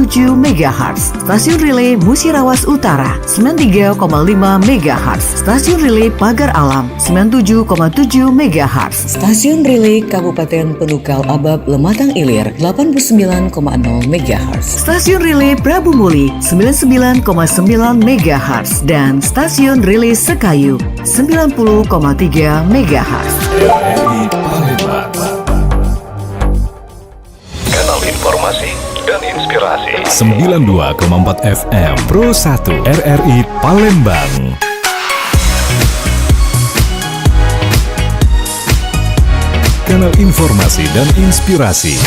MHz. Stasiun Relay Musirawas Utara 93,5 MHz. Stasiun Relay Pagar Alam 97,7 MHz. Stasiun Relay Kabupaten Penukal Abab Lematang Ilir 89,0 MHz. Stasiun Relay Prabu Muli 99,9 MHz dan Stasiun Relay Sekayu 90,3 MHz. RRI Palembang. Kanal informasi dan inspirasi 92,4 FM Pro 1 RRI Palembang. Kanal informasi dan inspirasi.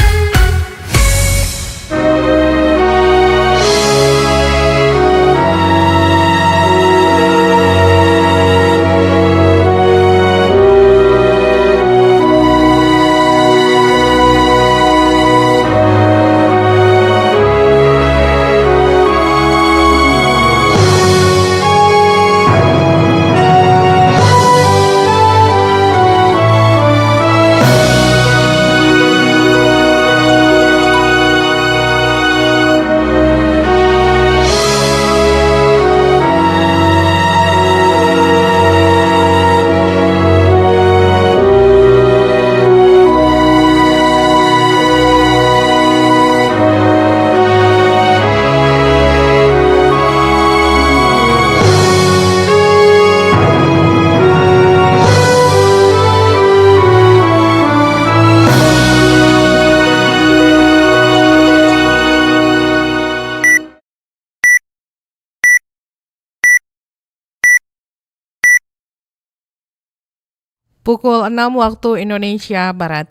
Pukul 6 waktu Indonesia Barat.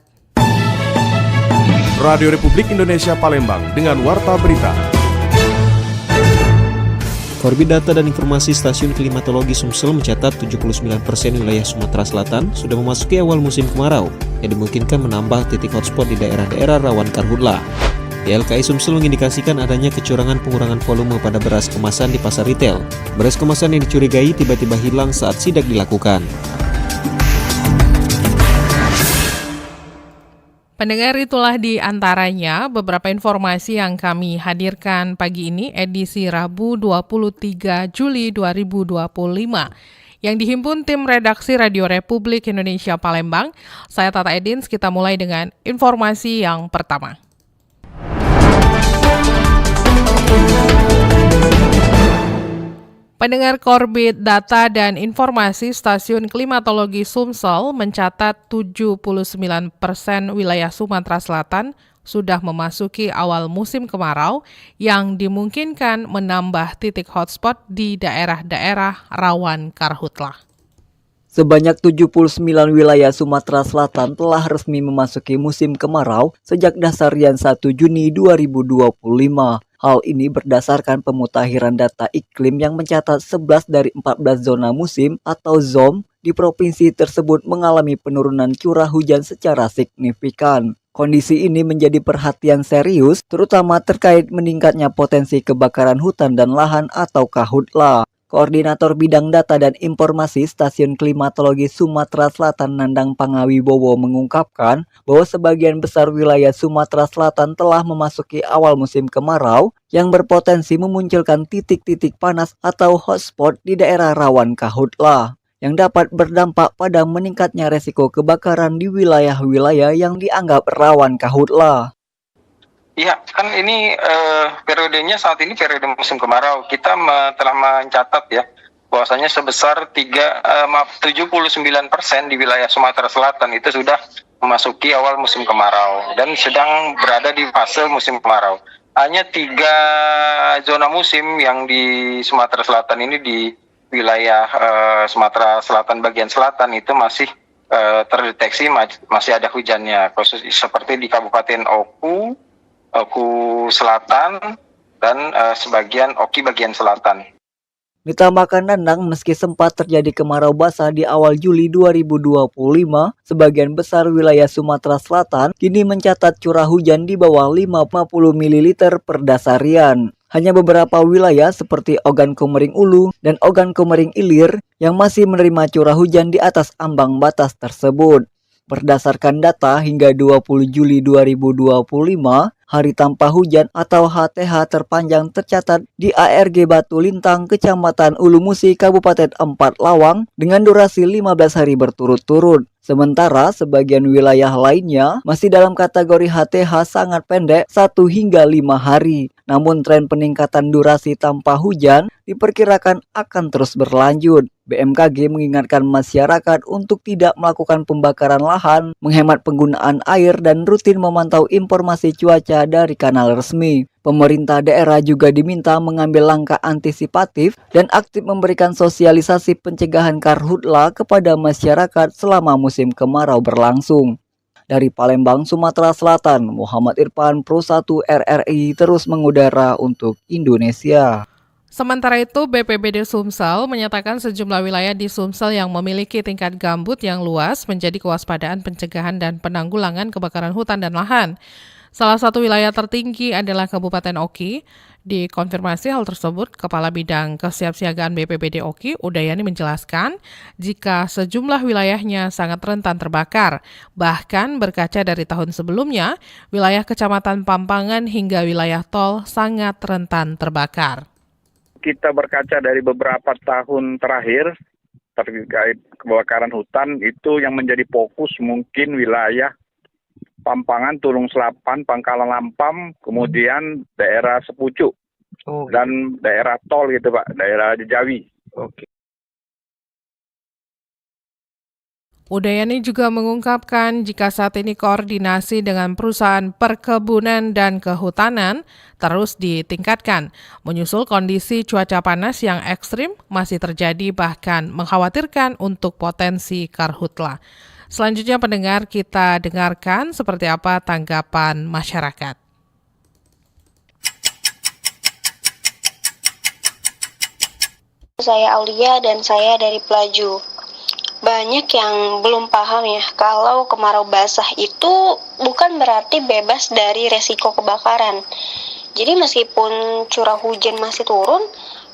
Radio Republik Indonesia Palembang dengan Warta Berita. Korbit Data dan Informasi Stasiun Klimatologi Sumsel mencatat 79% wilayah Sumatera Selatan sudah memasuki awal musim kemarau yang dimungkinkan menambah titik hotspot di daerah-daerah rawan karhutlah. YLKI Sumsel mengindikasikan adanya kecurangan pengurangan volume pada beras kemasan di pasar retail. Beras kemasan yang dicurigai tiba-tiba hilang saat sidak dilakukan. Pendengar, itulah di antaranya beberapa informasi yang kami hadirkan pagi ini edisi Rabu 23 Juli 2025 yang dihimpun tim redaksi Radio Republik Indonesia Palembang. Saya Tata Edins, kita mulai dengan informasi yang pertama. Pendengar, Korbit Data dan Informasi Stasiun Klimatologi Sumsel mencatat 79% wilayah Sumatera Selatan sudah memasuki awal musim kemarau yang dimungkinkan menambah titik hotspot di daerah-daerah rawan karhutlah. Sebanyak 79 wilayah Sumatera Selatan telah resmi memasuki musim kemarau sejak dasarian 1 Juni 2025. Hal ini berdasarkan pemutakhiran data iklim yang mencatat 11 dari 14 zona musim atau ZOM di provinsi tersebut mengalami penurunan curah hujan secara signifikan. Kondisi ini menjadi perhatian serius terutama terkait meningkatnya potensi kebakaran hutan dan lahan atau karhutlah. Koordinator Bidang Data dan Informasi Stasiun Klimatologi Sumatera Selatan Nandang Pangawibowo mengungkapkan bahwa sebagian besar wilayah Sumatera Selatan telah memasuki awal musim kemarau yang berpotensi memunculkan titik-titik panas atau hotspot di daerah rawan karhutlah yang dapat berdampak pada meningkatnya resiko kebakaran di wilayah-wilayah yang dianggap rawan karhutlah. Iya, kan ini periodenya saat ini periode musim kemarau. Kita telah mencatat ya, bahwasanya sebesar 79% di wilayah Sumatera Selatan itu sudah memasuki awal musim kemarau dan sedang berada di fase musim kemarau. Hanya 3 zona musim yang di Sumatera Selatan ini di wilayah Sumatera Selatan bagian selatan itu masih terdeteksi masih ada hujannya, khusus seperti di Kabupaten Oku Selatan, dan sebagian Oki bagian selatan. Ditambahkan Nandang, meski sempat terjadi kemarau basah di awal Juli 2025, sebagian besar wilayah Sumatera Selatan kini mencatat curah hujan di bawah 50 ml per dasarian. Hanya beberapa wilayah seperti Ogan Komering Ulu dan Ogan Komering Ilir yang masih menerima curah hujan di atas ambang batas tersebut. Berdasarkan data hingga 20 Juli 2025, hari tanpa hujan atau HTH terpanjang tercatat di ARG Batu Lintang, Kecamatan Ulu Musi, Kabupaten 4 Lawang dengan durasi 15 hari berturut-turut. Sementara sebagian wilayah lainnya masih dalam kategori HTH sangat pendek 1 hingga 5 hari. Namun tren peningkatan durasi tanpa hujan diperkirakan akan terus berlanjut. BMKG mengingatkan masyarakat untuk tidak melakukan pembakaran lahan, menghemat penggunaan air, dan rutin memantau informasi cuaca dari kanal resmi. Pemerintah daerah juga diminta mengambil langkah antisipatif dan aktif memberikan sosialisasi pencegahan karhutla kepada masyarakat selama musim kemarau berlangsung. Dari Palembang, Sumatera Selatan, Muhammad Irfan, Pro 1 RRI terus mengudara untuk Indonesia. Sementara itu, BPBD Sumsel menyatakan sejumlah wilayah di Sumsel yang memiliki tingkat gambut yang luas menjadi kewaspadaan pencegahan dan penanggulangan kebakaran hutan dan lahan. Salah satu wilayah tertinggi adalah Kabupaten Oki. Dikonfirmasi hal tersebut, Kepala Bidang Kesiapsiagaan BPBD Oki, Udayani menjelaskan jika sejumlah wilayahnya sangat rentan terbakar. Bahkan berkaca dari tahun sebelumnya, wilayah Kecamatan Pampangan hingga wilayah tol sangat rentan terbakar. Kita berkaca dari beberapa tahun terakhir terkait kebakaran hutan itu yang menjadi fokus mungkin wilayah Pampangan, Tulung Selapan, Pangkalan Lampam, kemudian daerah Sepucuk dan daerah tol gitu Pak, daerah Jawi. Oke. Udayani juga mengungkapkan jika saat ini koordinasi dengan perusahaan perkebunan dan kehutanan terus ditingkatkan. Menyusul kondisi cuaca panas yang ekstrim masih terjadi bahkan mengkhawatirkan untuk potensi karhutla. Selanjutnya pendengar, kita dengarkan seperti apa tanggapan masyarakat. Saya Aulia dan saya dari Pelaju. Banyak yang belum paham ya, kalau kemarau basah itu bukan berarti bebas dari resiko kebakaran. Jadi meskipun curah hujan masih turun,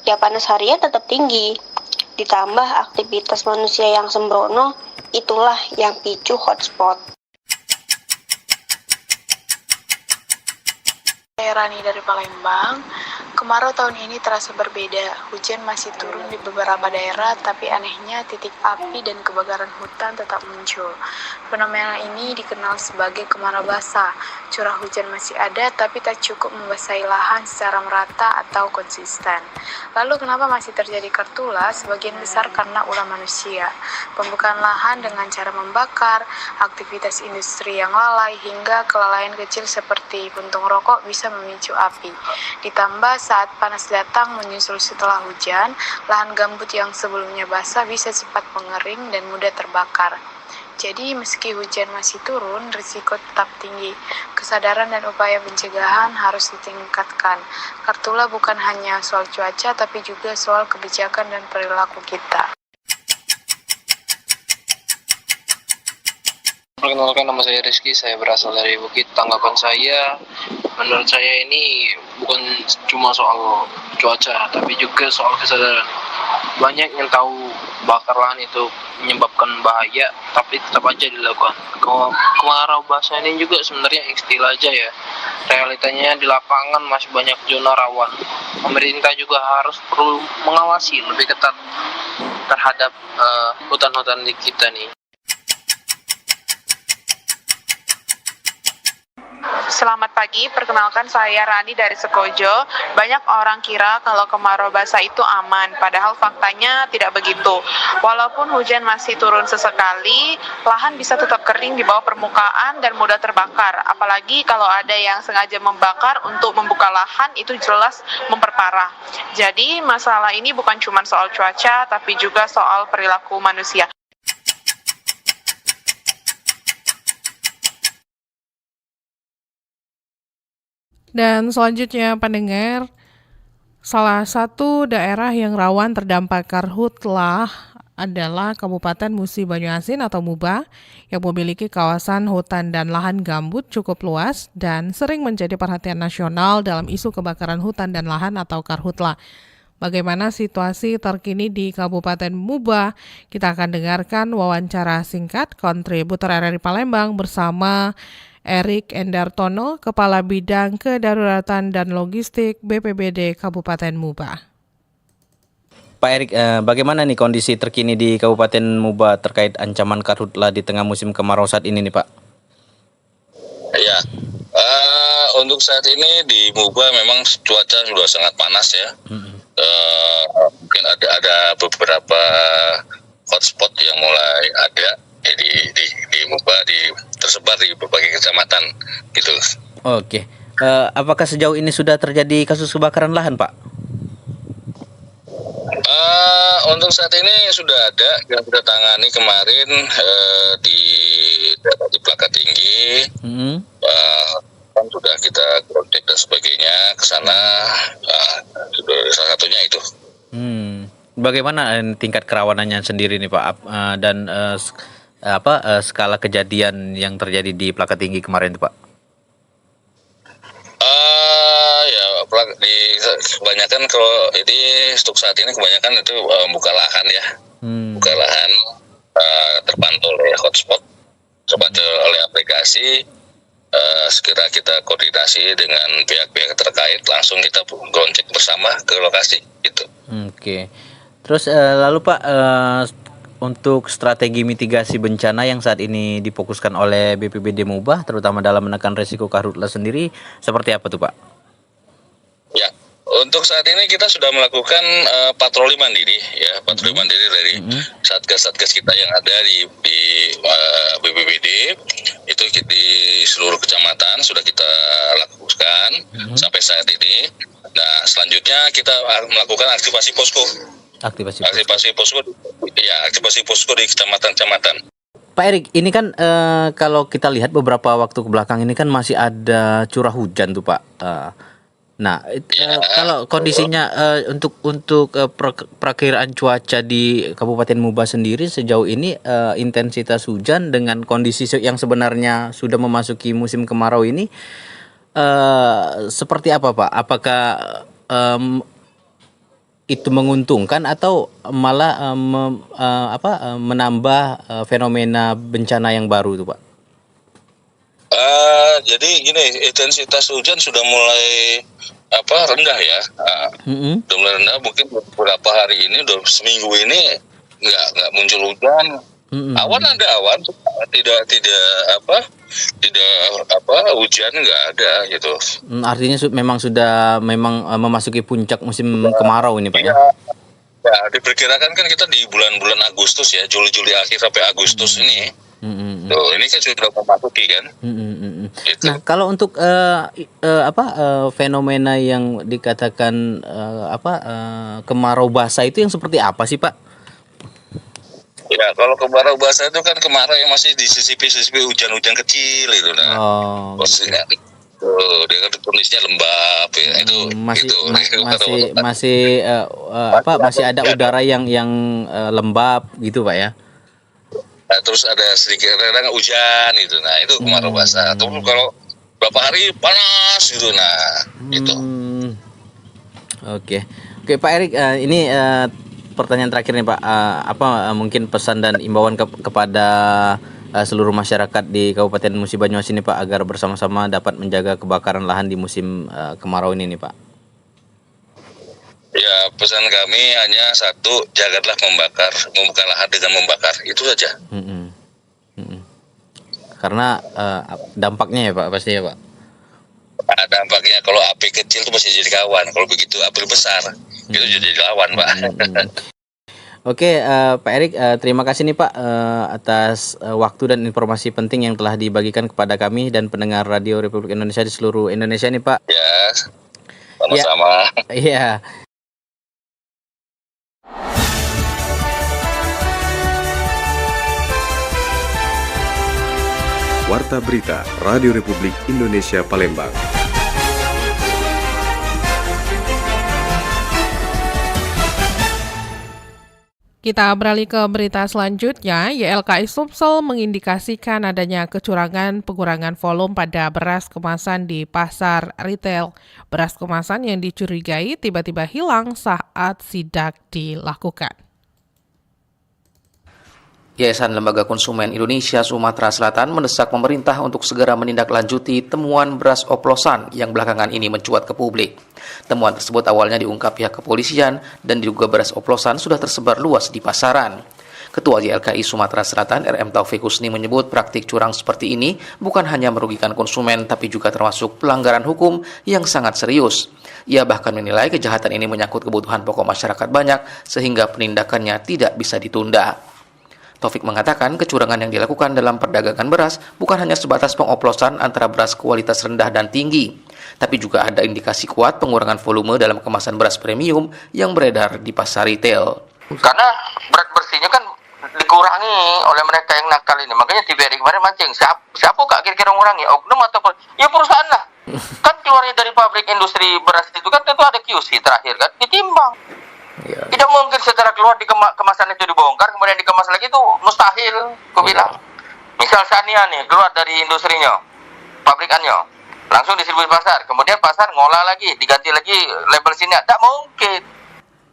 ya panas harian tetap tinggi. Ditambah aktivitas manusia yang sembrono, itulah yang picu hotspot. Saya Rani dari Palembang. Kemarau tahun ini terasa berbeda. Hujan masih turun di beberapa daerah, tapi anehnya titik api dan kebakaran hutan tetap muncul. Fenomena ini dikenal sebagai kemarau basah. Curah hujan masih ada, tapi tak cukup membasahi lahan secara merata atau konsisten. Lalu kenapa masih terjadi karhutla? Sebagian besar karena ulah manusia. Pembukaan lahan dengan cara membakar, aktivitas industri yang lalai, hingga kelalaian kecil seperti puntung rokok bisa memicu api. Ditambah saat panas datang menyusul setelah hujan, lahan gambut yang sebelumnya basah bisa cepat mengering dan mudah terbakar. Jadi meski hujan masih turun, risiko tetap tinggi. Kesadaran dan upaya pencegahan harus ditingkatkan. Karhutla bukan hanya soal cuaca, tapi juga soal kebijakan dan perilaku kita. Perkenalkan, nama saya Rizky, saya berasal dari Bukit. Tanggapan saya, menurut saya ini bukan cuma soal cuaca, tapi juga soal kesadaran. Banyak yang tahu bakar lahan itu menyebabkan bahaya, tapi tetap aja dilakukan. Kemarau basah ini juga sebenarnya istilah aja ya. Realitanya di lapangan masih banyak zona rawan. Pemerintah juga harus perlu mengawasi lebih ketat terhadap hutan-hutan di kita nih. Selamat pagi, perkenalkan saya Rani dari Sekojo. Banyak orang kira kalau kemarau basah itu aman, padahal faktanya tidak begitu. Walaupun hujan masih turun sesekali, lahan bisa tetap kering di bawah permukaan dan mudah terbakar. Apalagi kalau ada yang sengaja membakar untuk membuka lahan, itu jelas memperparah. Jadi masalah ini bukan cuma soal cuaca, tapi juga soal perilaku manusia. Dan selanjutnya pendengar, salah satu daerah yang rawan terdampak karhutla adalah Kabupaten Musi Banyuasin atau Muba yang memiliki kawasan hutan dan lahan gambut cukup luas dan sering menjadi perhatian nasional dalam isu kebakaran hutan dan lahan atau karhutla. Bagaimana situasi terkini di Kabupaten Muba? Kita akan dengarkan wawancara singkat kontributor RRI Palembang bersama Erik Endartono, Kepala Bidang Kedaruratan dan Logistik BPBD Kabupaten Muba. Pak Erik, bagaimana nih kondisi terkini di Kabupaten Muba terkait ancaman karhutla di tengah musim kemarau saat ini nih Pak? Ya, untuk saat ini di Muba memang cuaca sudah sangat panas ya. Mungkin ada beberapa hotspot yang mulai ada di Muba, tersebar di berbagai kecamatan gitu. Oke, apakah sejauh ini sudah terjadi kasus kebakaran lahan Pak? Untuk saat ini sudah ada yang kita tangani kemarin di Plaka Tinggi, kan sudah kita kontak dan sebagainya ke sana, sudah salah satunya itu. Bagaimana tingkat kerawanannya sendiri nih Pak, dan skala kejadian yang terjadi di Plaka Tinggi kemarin itu Pak? Kebanyakan kalau ini untuk saat ini kebanyakan itu buka lahan ya, buka lahan terpantau oleh hotspot, terpantau oleh aplikasi. Segera kita koordinasi dengan pihak-pihak terkait, langsung kita gonceng bersama ke lokasi itu. Oke. Terus lalu Pak, untuk strategi mitigasi bencana yang saat ini difokuskan oleh BPBD Muba, terutama dalam menekan risiko karhutla sendiri, seperti apa tuh Pak? Ya, untuk saat ini kita sudah melakukan patroli mandiri ya, patroli mandiri dari satgas-satgas kita yang ada di BPBD itu di seluruh kecamatan sudah kita lakukan sampai saat ini. Nah, selanjutnya kita melakukan aktivasi posko. Aktivasi posko di kecamatan-kecamatan. Pak Erik, ini kan kalau kita lihat beberapa waktu kebelakang ini kan masih ada curah hujan tuh Pak. Kalau kondisinya untuk perakiraan cuaca di Kabupaten Muba sendiri sejauh ini, intensitas hujan dengan kondisi yang sebenarnya sudah memasuki musim kemarau ini seperti apa Pak? Apakah itu menguntungkan atau malah menambah fenomena bencana yang baru itu Pak? Jadi gini, intensitas hujan sudah mulai rendah ya, sudah mulai rendah. Mungkin beberapa hari ini, seminggu ini nggak muncul hujan. Awan ada awan, tidak hujan nggak ada gitu. Artinya memang sudah memasuki puncak musim kemarau ini Pak ya? Ya, diperkirakan kan kita di bulan-bulan Agustus ya, Juli akhir sampai Agustus ini. Tuh, ini kan sudah memasuki kan. Gitu. Nah, kalau untuk fenomena yang dikatakan kemarau basah itu yang seperti apa sih Pak? Ya, kalau kemarau basah itu kan kemarau yang masih disisipi hujan-hujan kecil itu maksudnya. Dia kan kondisinya lembab ya, masih ada udara yang lembab gitu Pak ya. Nah, terus ada sedikit kadang hujan gitu. Nah, itu kemarau basah. Atau kalau berapa hari panas gitu. Nah, itu. Oke, Pak Erik, ini pertanyaan terakhir nih Pak. Apa mungkin pesan dan imbauan kepada seluruh masyarakat di Kabupaten Musi Banyumas ini Pak agar bersama-sama dapat menjaga kebakaran lahan di musim kemarau ini nih Pak? Ya, pesan kami hanya satu, janganlah membakar lahan dengan membakar, itu saja. Karena dampaknya ya Pak, pasti ya Pak? Nah, dampaknya kalau api kecil itu masih jadi kawan, kalau begitu api besar, itu jadi lawan Pak. Oke, Pak Erik, terima kasih nih Pak atas waktu dan informasi penting yang telah dibagikan kepada kami dan pendengar Radio Republik Indonesia di seluruh Indonesia nih Pak. Ya, sama-sama. Iya. Warta Berita Radio Republik Indonesia Palembang. Kita beralih ke berita selanjutnya. YLKI Sumsel mengindikasikan adanya kecurangan pengurangan volume pada beras kemasan di pasar retail. Beras kemasan yang dicurigai tiba-tiba hilang saat sidak dilakukan. Yayasan Lembaga Konsumen Indonesia Sumatera Selatan mendesak pemerintah untuk segera menindaklanjuti temuan beras oplosan yang belakangan ini mencuat ke publik. Temuan tersebut awalnya diungkap pihak kepolisian dan diduga beras oplosan sudah tersebar luas di pasaran. Ketua YLKI Sumatera Selatan RM Taufik Husni menyebut praktik curang seperti ini bukan hanya merugikan konsumen tapi juga termasuk pelanggaran hukum yang sangat serius. Ia bahkan menilai kejahatan ini menyangkut kebutuhan pokok masyarakat banyak sehingga penindakannya tidak bisa ditunda. Taufik mengatakan kecurangan yang dilakukan dalam perdagangan beras bukan hanya sebatas pengoplosan antara beras kualitas rendah dan tinggi, tapi juga ada indikasi kuat pengurangan volume dalam kemasan beras premium yang beredar di pasar retail. Karena berat bersihnya kan dikurangi oleh mereka yang nakal ini. Makanya TVRI kemarin mancing. Siapa kak kira-kira ngurangi? Oknum atau ya perusahaan lah. Kan keluarnya dari pabrik industri beras itu kan tentu ada QC terakhir kan, ditimbang. Tidak mungkin secara keluar di kemasan itu dibongkar, kemudian dikemas lagi itu mustahil, aku bilang. Misal Sania nih, keluar dari industrinya, pabrikannya, langsung distribusi pasar, kemudian pasar ngolah lagi, diganti lagi label sini, tidak mungkin.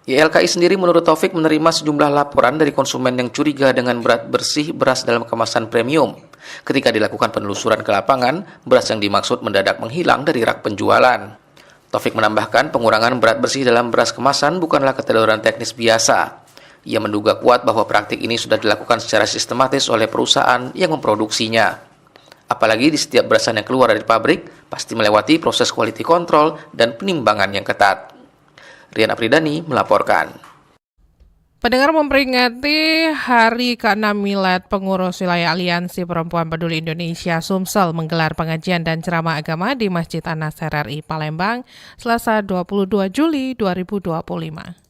YLKI sendiri menurut Taufik menerima sejumlah laporan dari konsumen yang curiga dengan berat bersih beras dalam kemasan premium. Ketika dilakukan penelusuran ke lapangan, beras yang dimaksud mendadak menghilang dari rak penjualan. Taufik menambahkan pengurangan berat bersih dalam beras kemasan bukanlah ketedoran teknis biasa. Ia menduga kuat bahwa praktik ini sudah dilakukan secara sistematis oleh perusahaan yang memproduksinya. Apalagi di setiap berasan yang keluar dari pabrik, pasti melewati proses quality control dan penimbangan yang ketat. Rian Apridani melaporkan. Pendengar, memperingati Hari ke-6 Milad, pengurus wilayah Aliansi Perempuan Peduli Indonesia Sumsel menggelar pengajian dan ceramah agama di Masjid An-Nas RRI Palembang, Selasa 22 Juli 2025.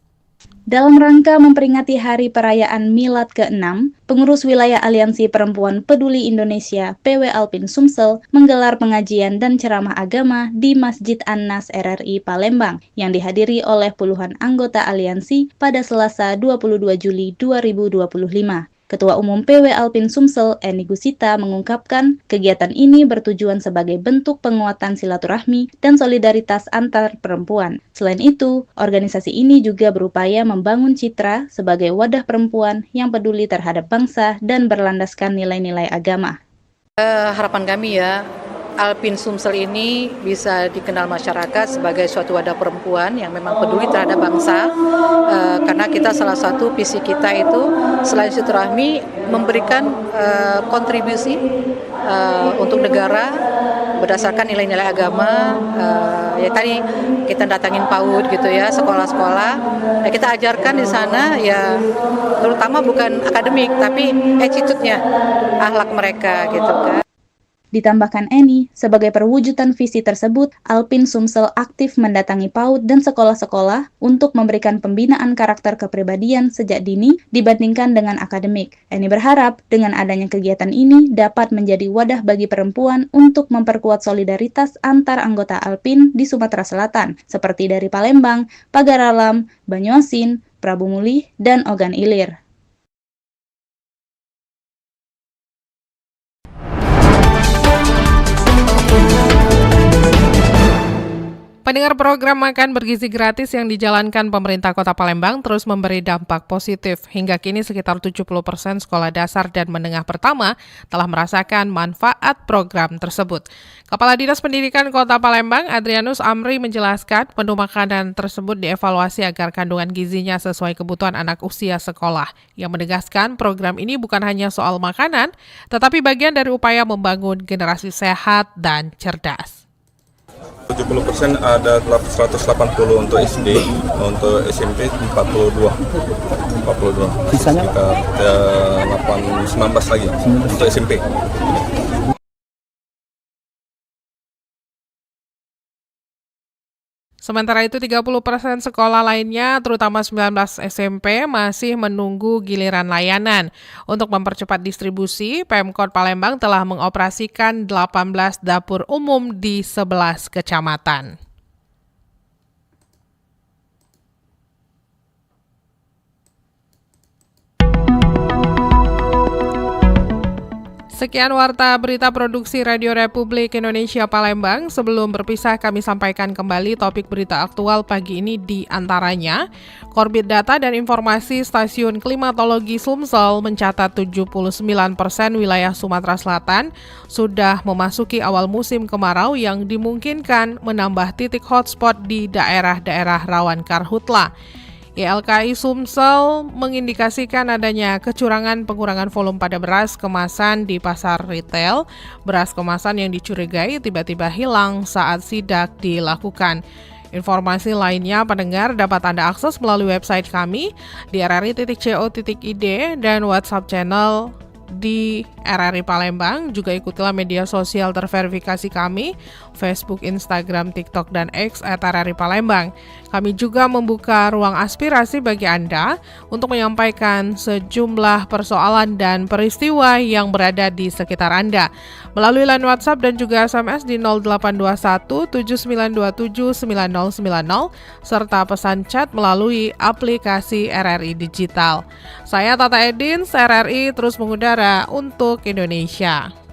Dalam rangka memperingati Hari Perayaan Milad ke-6, pengurus wilayah Aliansi Perempuan Peduli Indonesia PW Alpin Sumsel menggelar pengajian dan ceramah agama di Masjid An-Nas RRI Palembang yang dihadiri oleh puluhan anggota aliansi pada Selasa 22 Juli 2025. Ketua Umum PW Alpin Sumsel, Eni Gusita, mengungkapkan kegiatan ini bertujuan sebagai bentuk penguatan silaturahmi dan solidaritas antar perempuan. Selain itu, organisasi ini juga berupaya membangun citra sebagai wadah perempuan yang peduli terhadap bangsa dan berlandaskan nilai-nilai agama. Harapan kami ya, Alpin Sumsel ini bisa dikenal masyarakat sebagai suatu wadah perempuan yang memang peduli terhadap bangsa, karena kita salah satu visi kita itu selain silaturahmi memberikan kontribusi untuk negara berdasarkan nilai-nilai agama. Ya tadi kita datangin PAUD gitu ya, sekolah-sekolah, ya kita ajarkan di sana ya, terutama bukan akademik tapi attitude-nya, akhlak mereka gitu kan. Ditambahkan Eni, sebagai perwujudan visi tersebut, Alpin Sumsel aktif mendatangi PAUD dan sekolah-sekolah untuk memberikan pembinaan karakter kepribadian sejak dini dibandingkan dengan akademik. Eni berharap dengan adanya kegiatan ini dapat menjadi wadah bagi perempuan untuk memperkuat solidaritas antar anggota Alpin di Sumatera Selatan, seperti dari Palembang, Pagar Alam, Banyuasin, Prabu Mulih, dan Ogan Ilir. Pendengar, program makan bergizi gratis yang dijalankan pemerintah Kota Palembang terus memberi dampak positif. Hingga kini sekitar 70% sekolah dasar dan menengah pertama telah merasakan manfaat program tersebut. Kepala Dinas Pendidikan Kota Palembang, Adrianus Amri, menjelaskan menu makanan tersebut dievaluasi agar kandungan gizinya sesuai kebutuhan anak usia sekolah. Yang menegaskan program ini bukan hanya soal makanan, tetapi bagian dari upaya membangun generasi sehat dan cerdas. 70% ada 180 untuk SD, untuk SMP 42. Sisanya sekitar 19 lagi untuk SMP. Sementara itu 30% sekolah lainnya, terutama 19 SMP, masih menunggu giliran layanan. Untuk mempercepat distribusi, Pemkot Palembang telah mengoperasikan 18 dapur umum di 11 kecamatan. Sekian warta berita produksi Radio Republik Indonesia Palembang. Sebelum berpisah, kami sampaikan kembali topik berita aktual pagi ini, di antaranya Korbit Data dan Informasi Stasiun Klimatologi Sumsel mencatat 79% wilayah Sumatera Selatan sudah memasuki awal musim kemarau yang dimungkinkan menambah titik hotspot di daerah-daerah rawan karhutla. YLKI Sumsel mengindikasikan adanya kecurangan pengurangan volume pada beras kemasan di pasar retail. Beras kemasan yang dicurigai tiba-tiba hilang saat sidak dilakukan. Informasi lainnya pendengar dapat Anda akses melalui website kami di rri.co.id dan WhatsApp channel di RRI Palembang. Juga ikutilah media sosial terverifikasi kami, Facebook, Instagram, TikTok, dan X @RRI Palembang. Kami juga membuka ruang aspirasi bagi Anda untuk menyampaikan sejumlah persoalan dan peristiwa yang berada di sekitar Anda melalui line WhatsApp dan juga SMS di 0821 7927 9090 serta pesan chat melalui aplikasi RRI Digital. Saya Tata Edin, RRI terus mengudara untuk Indonesia.